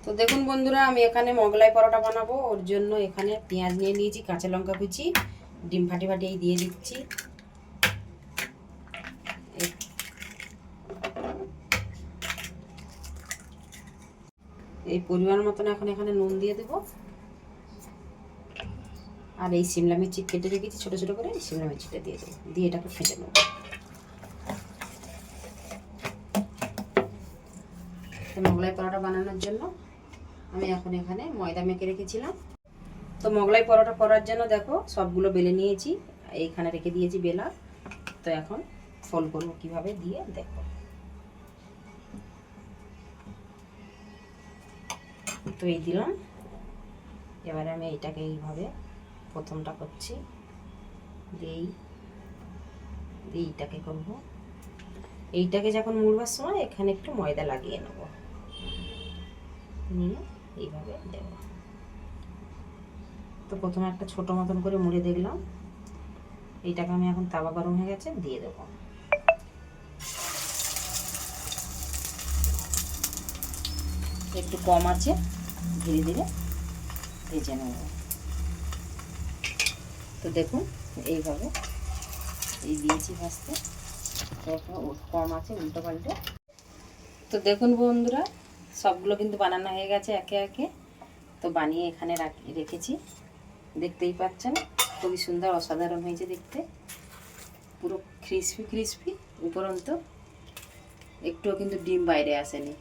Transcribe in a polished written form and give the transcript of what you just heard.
তো দেখুন বন্ধুরা, আমি এখানে মোগলাই পরোটা বানাবো। ওর জন্য এখানে পেঁয়াজ নিয়ে নিয়েছি, কাঁচা লঙ্কা কুচি, ডিম ফাটি ফাটি দিয়ে দিচ্ছি। এই পরিমাণ মতন এখন এখানে নুন দিয়ে দেবো। আর এই সিমলা মির্চি কেটে রেখেছি ছোটো ছোটো করে, এই সিমলা মির্চিটা দিয়ে দেবো, দিয়ে এটাকে ফেটে নেব। মোগলাই পরোটা বানানোর জন্য আমি এখন এখানে ময়দা মেখে রেখেছিলাম। তো মোগলাই পরোটা করার জন্য দেখো সবগুলো বেলে নিয়েছি, এইখানে রেখে দিয়েছি বেলা। তো এখন ফোল্ড করবো কিভাবে দিয়ে দেখো। তো এই দিলাম। এবারে আমি এইটাকে এইভাবে প্রথমটা করছি, দিয়েই এইটাকে করব। এইটাকে যখন মুড়বার সময় এখানে একটু ময়দা লাগিয়ে নেব, নিয়ে এইভাবে দেব। তো প্রথমে একটা ছোট মতন করে মুড়ে দেখলাম। এইটাকে আমি এখন তাওয়া গরম হয়ে গেছে দিয়ে দেবো। একটু কম আছে, ধীরে ধীরে ভেজে নেব। তো দেখুন এইভাবে এই দিয়েছি ভাজতে, কম আছে, উল্টো পাল্টে। তো দেখুন বন্ধুরা, সবগুলো কিন্তু বানানো হয়ে গেছে একে একে। তো বানিয়ে এখানে রেখেছি, দেখতেই পাচ্ছেন খুবই সুন্দর অসাধারণ হয়েছে দেখতে, পুরো ক্রিসপি ক্রিসপি উপরন্ত, একটুও কিন্তু ডিম বাইরে আসেনি।